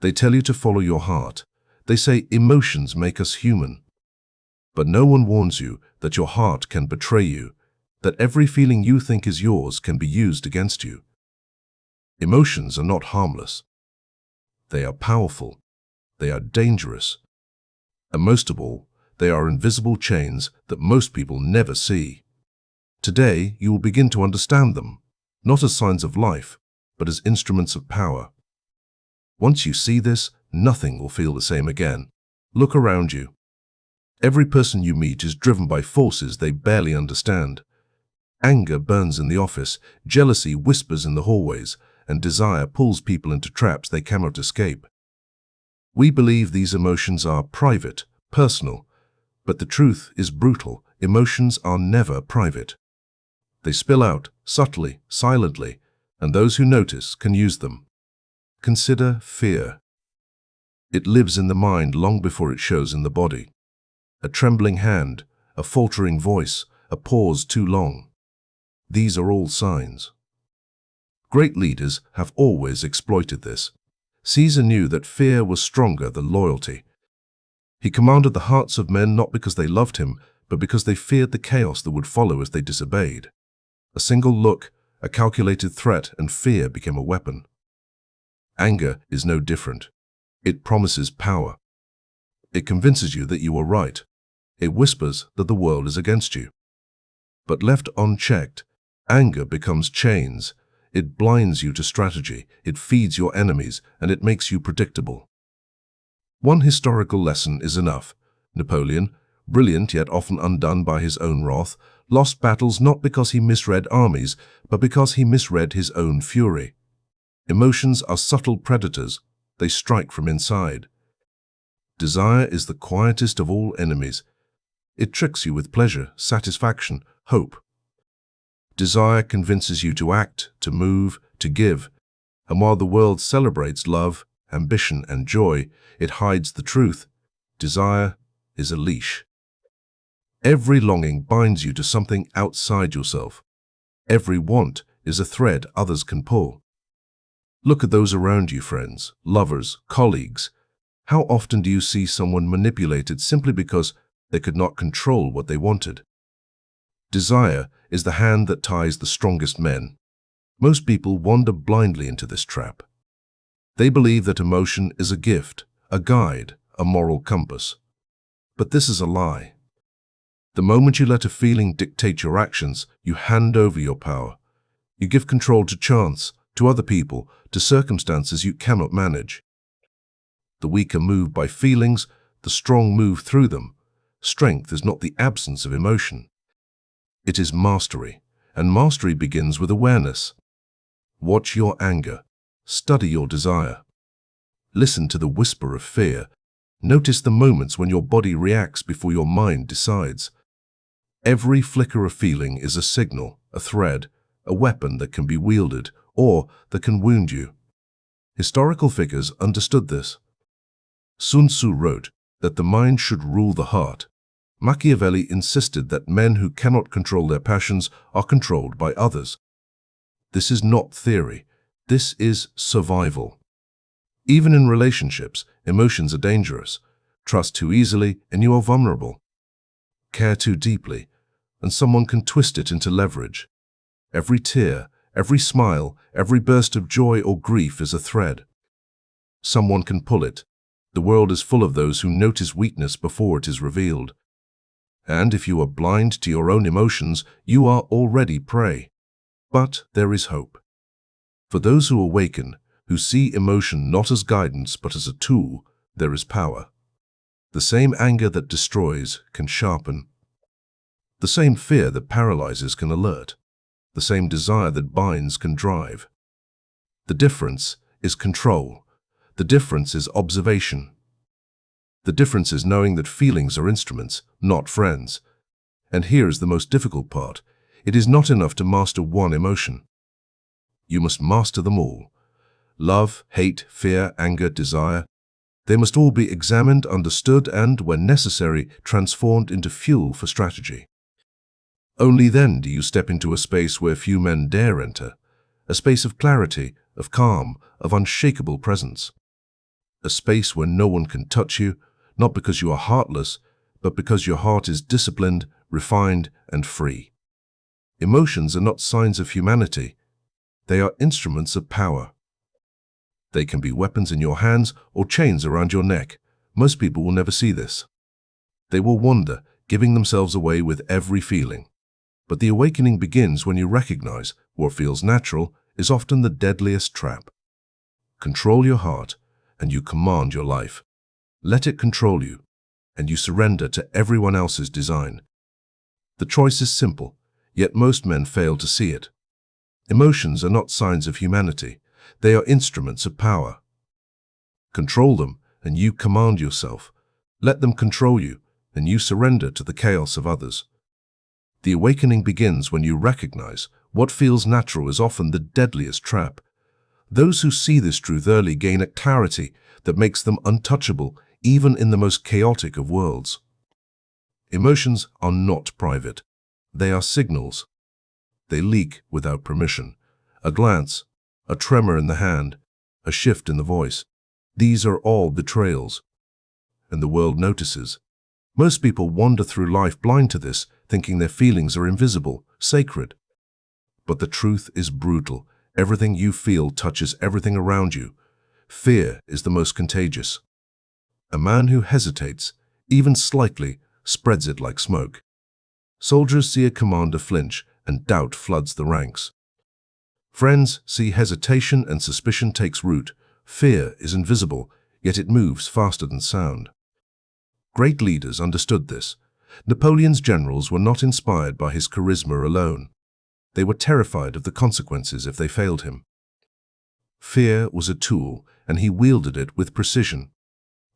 They tell you to follow your heart. They say emotions make us human. But no one warns you that your heart can betray you, that every feeling you think is yours can be used against you. Emotions are not harmless. They are powerful. They are dangerous. And most of all, they are invisible chains that most people never see. Today, you will begin to understand them, not as signs of life, but as instruments of power. Once you see this, nothing will feel the same again. Look around you. Every person you meet is driven by forces they barely understand. Anger burns in the office, jealousy whispers in the hallways, and desire pulls people into traps they cannot escape. We believe these emotions are private, personal, but the truth is brutal. Emotions are never private. They spill out, subtly, silently, and those who notice can use them. Consider fear. It lives in the mind long before it shows in the body. A trembling hand, a faltering voice, a pause too long. These are all signs. Great leaders have always exploited this. Caesar knew that fear was stronger than loyalty. He commanded the hearts of men not because they loved him, but because they feared the chaos that would follow as they disobeyed. A single look, a calculated threat, and fear became a weapon. Anger is no different. It promises power. It convinces you that you are right. It whispers that the world is against you. But left unchecked, anger becomes chains. It blinds you to strategy, it feeds your enemies, and it makes you predictable. One historical lesson is enough. Napoleon, brilliant yet often undone by his own wrath, lost battles not because he misread armies, but because he misread his own fury. Emotions are subtle predators. They strike from inside. Desire is the quietest of all enemies. It tricks you with pleasure, satisfaction, hope. Desire convinces you to act, to move, to give, and while the world celebrates love, ambition, and joy, it hides the truth. Desire is a leash. Every longing binds you to something outside yourself. Every want is a thread others can pull. Look at those around you, friends, lovers, colleagues. How often do you see someone manipulated simply because they could not control what they wanted? Desire is the hand that ties the strongest men. Most people wander blindly into this trap. They believe that emotion is a gift, a guide, a moral compass. But this is a lie. The moment you let a feeling dictate your actions, you hand over your power. You give control to chance, to other people, to circumstances you cannot manage. The weak are moved by feelings, the strong move through them. Strength is not the absence of emotion. It is mastery, and mastery begins with awareness. Watch your anger. Study your desire. Listen to the whisper of fear. Notice the moments when your body reacts before your mind decides. Every flicker of feeling is a signal, a thread, a weapon that can be wielded or that can wound you. Historical figures understood this. Sun Tzu wrote that the mind should rule the heart. Machiavelli insisted that men who cannot control their passions are controlled by others. This is not theory. This is survival. Even in relationships, emotions are dangerous. Trust too easily and you are vulnerable. Care too deeply, and someone can twist it into leverage. Every tear, every smile, every burst of joy or grief is a thread. Someone can pull it. The world is full of those who notice weakness before it is revealed. And if you are blind to your own emotions, you are already prey. But there is hope. For those who awaken, who see emotion not as guidance but as a tool, there is power. The same anger that destroys can sharpen. The same fear that paralyzes can alert. The same desire that binds can drive. The difference is control. The difference is observation. The difference is knowing that feelings are instruments, not friends. And here is the most difficult part. It is not enough to master one emotion. You must master them all. Love, hate, fear, anger, desire. They must all be examined, understood, and, when necessary, transformed into fuel for strategy. Only then do you step into a space where few men dare enter, a space of clarity, of calm, of unshakable presence. a space where no one can touch you, not because you are heartless, but because your heart is disciplined, refined, and free. Emotions are not signs of humanity. They are instruments of power. They can be weapons in your hands or chains around your neck. Most people will never see this. They will wander, giving themselves away with every feeling. But the awakening begins when you recognize what feels natural is often the deadliest trap. Control your heart, and you command your life. Let it control you, and you surrender to everyone else's design. The choice is simple, yet most men fail to see it. Emotions are not signs of humanity. They are instruments of power. Control them, and you command yourself. Let them control you, and you surrender to the chaos of others. The awakening begins when you recognize what feels natural is often the deadliest trap. Those who see this truth early gain a clarity that makes them untouchable even in the most chaotic of worlds. Emotions are not private. They are signals. They leak without permission. A glance, a tremor in the hand, a shift in the voice. These are all betrayals. And the world notices. Most people wander through life blind to this, thinking their feelings are invisible, sacred. But the truth is brutal. Everything you feel touches everything around you. Fear is the most contagious. A man who hesitates, even slightly, spreads it like smoke. Soldiers see a commander flinch, and doubt floods the ranks. Friends see hesitation and suspicion takes root. Fear is invisible, yet it moves faster than sound. Great leaders understood this. Napoleon's generals were not inspired by his charisma alone. They were terrified of the consequences if they failed him. Fear was a tool, and he wielded it with precision.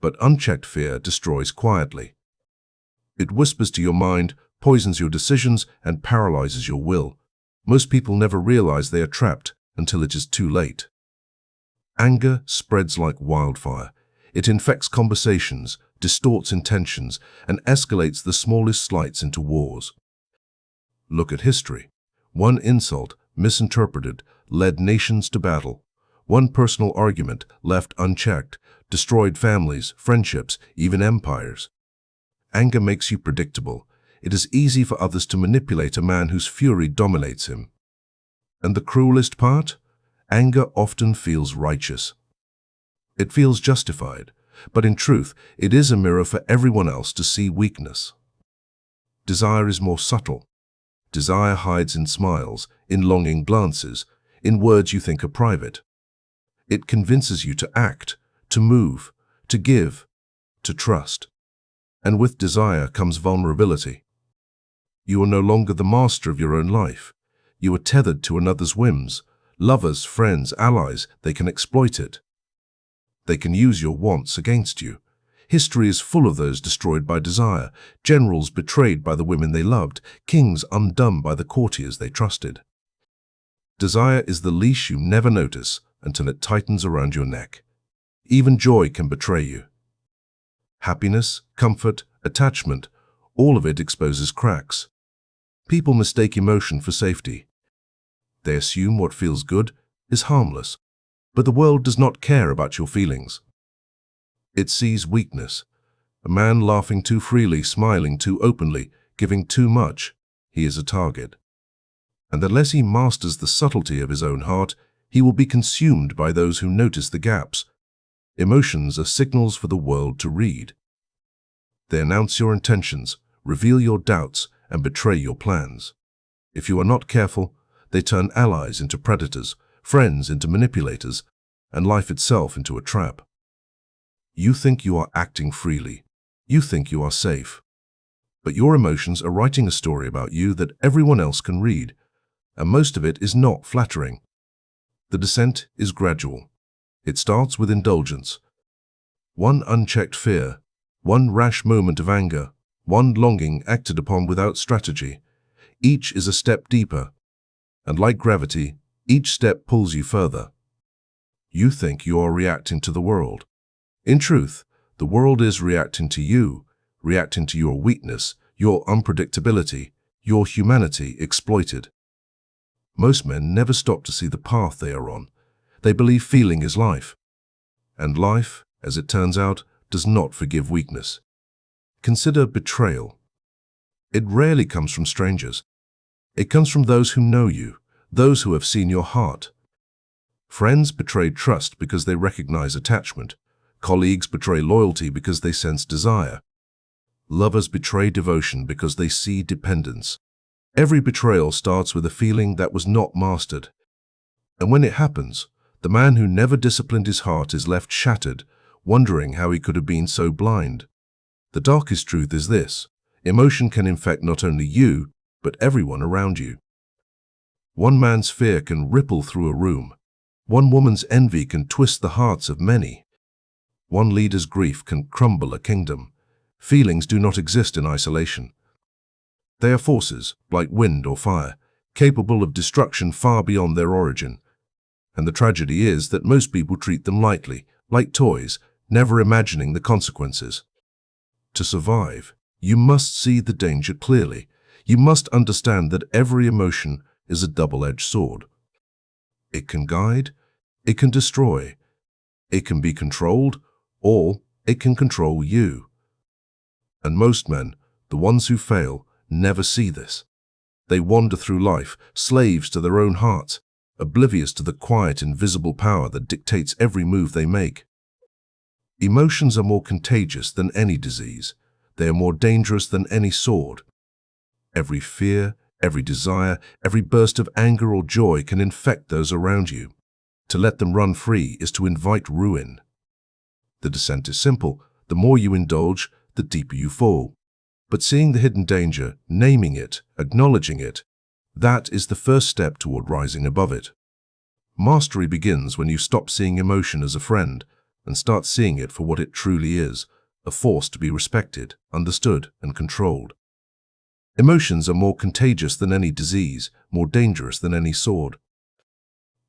But unchecked fear destroys quietly. It whispers to your mind, poisons your decisions, and paralyzes your will. Most people never realize they are trapped until it is too late. Anger spreads like wildfire. It infects conversations, distorts intentions, and escalates the smallest slights into wars. Look at history. One insult, misinterpreted, led nations to battle. One personal argument, left unchecked, destroyed families, friendships, even empires. Anger makes you predictable. It is easy for others to manipulate a man whose fury dominates him. And the cruelest part? Anger often feels righteous. It feels justified, but in truth, it is a mirror for everyone else to see weakness. Desire is more subtle. Desire hides in smiles, in longing glances, in words you think are private. It convinces you to act, to move, to give, to trust. And with desire comes vulnerability. You are no longer the master of your own life. You are tethered to another's whims. Lovers, friends, allies, they can exploit it. They can use your wants against you. History is full of those destroyed by desire, generals betrayed by the women they loved, kings undone by the courtiers they trusted. Desire is the leash you never notice until it tightens around your neck. Even joy can betray you. Happiness, comfort, attachment, all of it exposes cracks. People mistake emotion for safety. They assume what feels good is harmless, but the world does not care about your feelings. It sees weakness. A man laughing too freely, smiling too openly, giving too much, he is a target. And unless he masters the subtlety of his own heart, he will be consumed by those who notice the gaps. Emotions are signals for the world to read. They announce your intentions, reveal your doubts, and betray your plans. If you are not careful, they turn allies into predators, friends into manipulators, and life itself into a trap. You think you are acting freely. You think you are safe. But your emotions are writing a story about you that everyone else can read, and most of it is not flattering. The descent is gradual. It starts with indulgence. One unchecked fear, one rash moment of anger, one longing acted upon without strategy. Each is a step deeper, and like gravity, each step pulls you further. You think you are reacting to the world. In truth, the world is reacting to you, reacting to your weakness, your unpredictability, your humanity exploited. Most men never stop to see the path they are on. They believe feeling is life. And life, as it turns out, does not forgive weakness. Consider betrayal. It rarely comes from strangers. It comes from those who know you, those who have seen your heart. Friends betray trust because they recognize attachment. Colleagues betray loyalty because they sense desire. Lovers betray devotion because they see dependence. Every betrayal starts with a feeling that was not mastered. And when it happens, the man who never disciplined his heart is left shattered, wondering how he could have been so blind. The darkest truth is this: emotion can infect not only you, but everyone around you. One man's fear can ripple through a room. One woman's envy can twist the hearts of many. One leader's grief can crumble a kingdom. Feelings do not exist in isolation. They are forces, like wind or fire, capable of destruction far beyond their origin. And the tragedy is that most people treat them lightly, like toys, never imagining the consequences. To survive, you must see the danger clearly. You must understand that every emotion is a double-edged sword. It can guide, it can destroy, it can be controlled, or it can control you. And most men, the ones who fail, never see this. They wander through life, slaves to their own hearts, oblivious to the quiet, invisible power that dictates every move they make. Emotions are more contagious than any disease. They are more dangerous than any sword. Every fear, every desire, every burst of anger or joy can infect those around you. To let them run free is to invite ruin. The descent is simple. The more you indulge, the deeper you fall. But seeing the hidden danger, naming it, acknowledging it, that is the first step toward rising above it. Mastery begins when you stop seeing emotion as a friend and start seeing it for what it truly is, a force to be respected, understood, and controlled. Emotions are more contagious than any disease, more dangerous than any sword.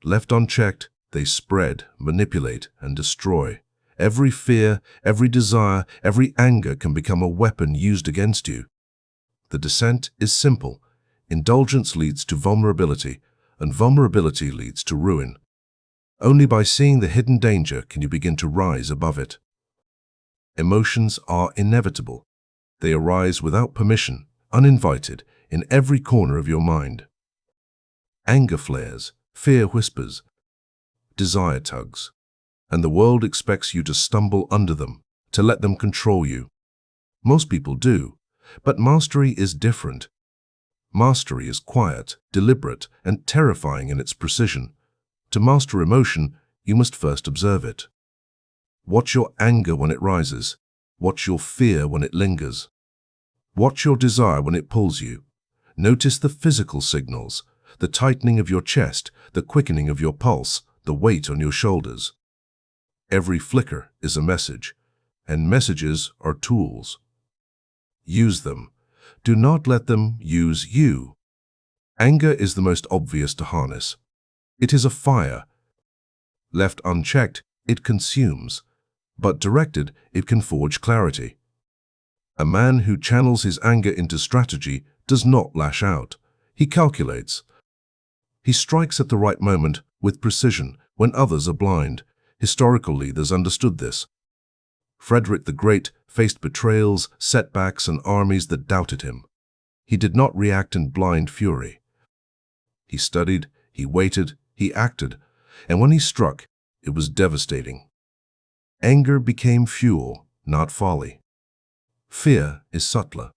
Left unchecked, they spread, manipulate, and destroy. Every fear, every desire, every anger can become a weapon used against you. The descent is simple. Indulgence leads to vulnerability, and vulnerability leads to ruin. Only by seeing the hidden danger can you begin to rise above it. Emotions are inevitable. They arise without permission, uninvited, in every corner of your mind. Anger flares, fear whispers, desire tugs, and the world expects you to stumble under them, to let them control you. Most people do, but mastery is different. Mastery is quiet, deliberate, and terrifying in its precision. To master emotion, you must first observe it. Watch your anger when it rises. Watch your fear when it lingers. Watch your desire when it pulls you. Notice the physical signals, the tightening of your chest, the quickening of your pulse, the weight on your shoulders. Every flicker is a message, and messages are tools. Use them. Do not let them use you. Anger is the most obvious to harness. It is a fire. Left unchecked, it consumes, but directed, it can forge clarity. A man who channels his anger into strategy does not lash out. He calculates. He strikes at the right moment with precision when others are blind. Historical leaders understood this. Frederick the Great faced betrayals, setbacks, and armies that doubted him. He did not react in blind fury. He studied, he waited, he acted, and when he struck, it was devastating. Anger became fuel, not folly. Fear is subtler.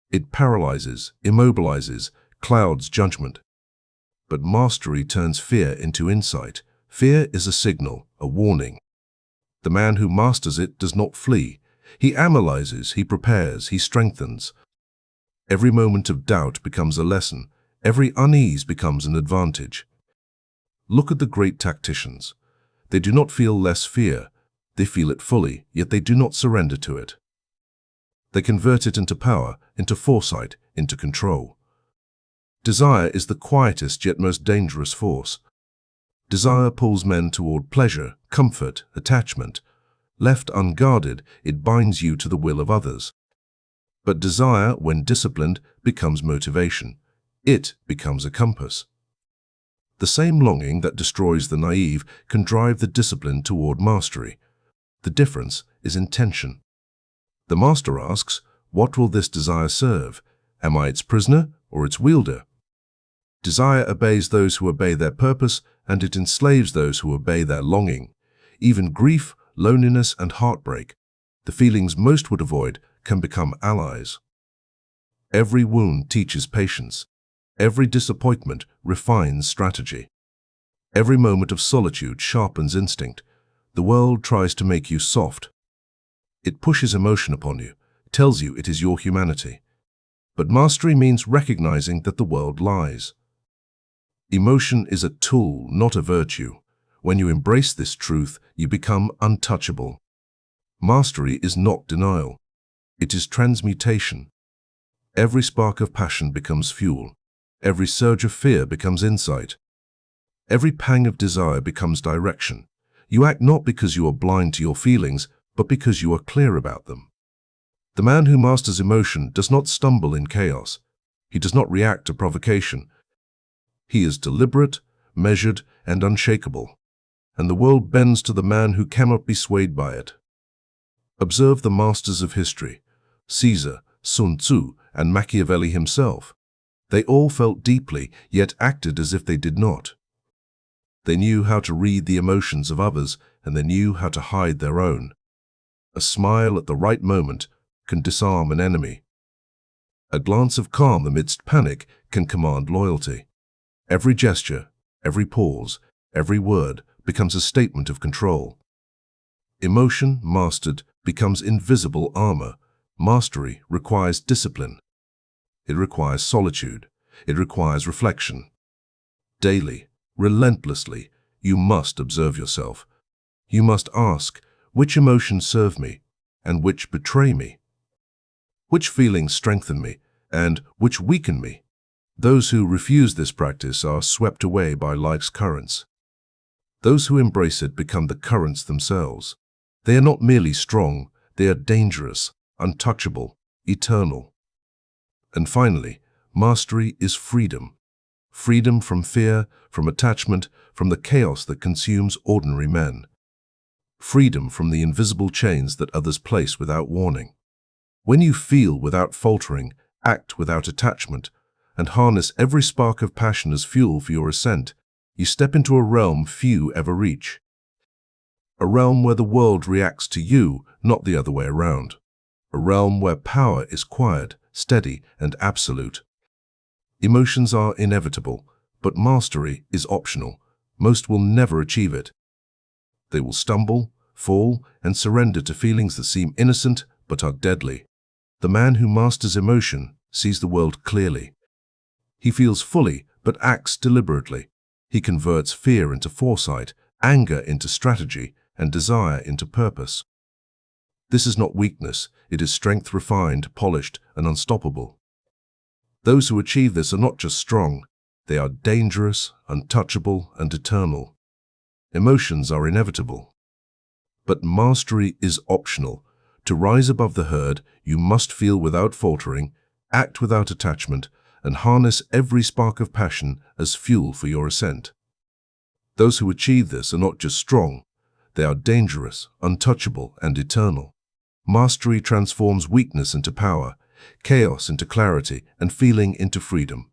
It paralyzes, immobilizes, clouds judgment. But mastery turns fear into insight. Fear is a signal, a warning. The man who masters it does not flee. He analyzes, he prepares, he strengthens. Every moment of doubt becomes a lesson. Every unease becomes an advantage. Look at the great tacticians. They do not feel less fear. They feel it fully, yet they do not surrender to it. They convert it into power, into foresight, into control. Desire is the quietest yet most dangerous force. Desire pulls men toward pleasure, comfort, attachment. Left unguarded, it binds you to the will of others. But desire, when disciplined, becomes motivation. It becomes a compass. The same longing that destroys the naive can drive the disciplined toward mastery. The difference is intention. The master asks, what will this desire serve? Am I its prisoner or its wielder? Desire obeys those who obey their purpose, and it enslaves those who obey their longing. Even grief, loneliness, and heartbreak, the feelings most would avoid, can become allies. Every wound teaches patience. Every disappointment refines strategy. Every moment of solitude sharpens instinct. The world tries to make you soft. It pushes emotion upon you, tells you it is your humanity. But mastery means recognizing that the world lies. Emotion is a tool, not a virtue. When you embrace this truth, you become untouchable. Mastery is not denial. It is transmutation. Every spark of passion becomes fuel. Every surge of fear becomes insight. Every pang of desire becomes direction. You act not because you are blind to your feelings, but because you are clear about them. The man who masters emotion does not stumble in chaos. He does not react to provocation. He is deliberate, measured, and unshakable, and the world bends to the man who cannot be swayed by it. Observe the masters of history, Caesar, Sun Tzu, and Machiavelli himself. They all felt deeply, yet acted as if they did not. They knew how to read the emotions of others, and they knew how to hide their own. A smile at the right moment can disarm an enemy. A glance of calm amidst panic can command loyalty. Every gesture, every pause, every word becomes a statement of control. Emotion, mastered, becomes invisible armor. Mastery requires discipline. It requires solitude. It requires reflection. Daily, relentlessly, you must observe yourself. You must ask, which emotions serve me and which betray me? Which feelings strengthen me and which weaken me? Those who refuse this practice are swept away by life's currents. Those who embrace it become the currents themselves. They are not merely strong, they are dangerous, untouchable, eternal. And finally, mastery is freedom. Freedom from fear, from attachment, from the chaos that consumes ordinary men. Freedom from the invisible chains that others place without warning. When you feel without faltering, act without attachment, and harness every spark of passion as fuel for your ascent, you step into a realm few ever reach. A realm where the world reacts to you, not the other way around. A realm where power is quiet, steady, and absolute. Emotions are inevitable, but mastery is optional. Most will never achieve it. They will stumble, fall, and surrender to feelings that seem innocent but are deadly. The man who masters emotion sees the world clearly. He feels fully but acts deliberately. He converts fear into foresight, anger into strategy, and desire into purpose. This is not weakness, it is strength refined, polished, and unstoppable. Those who achieve this are not just strong, they are dangerous, untouchable, and eternal. Emotions are inevitable. But mastery is optional. To rise above the herd, you must feel without faltering, act without attachment, and harness every spark of passion as fuel for your ascent. Those who achieve this are not just strong, they are dangerous, untouchable, and eternal. Mastery transforms weakness into power, chaos into clarity, and feeling into freedom.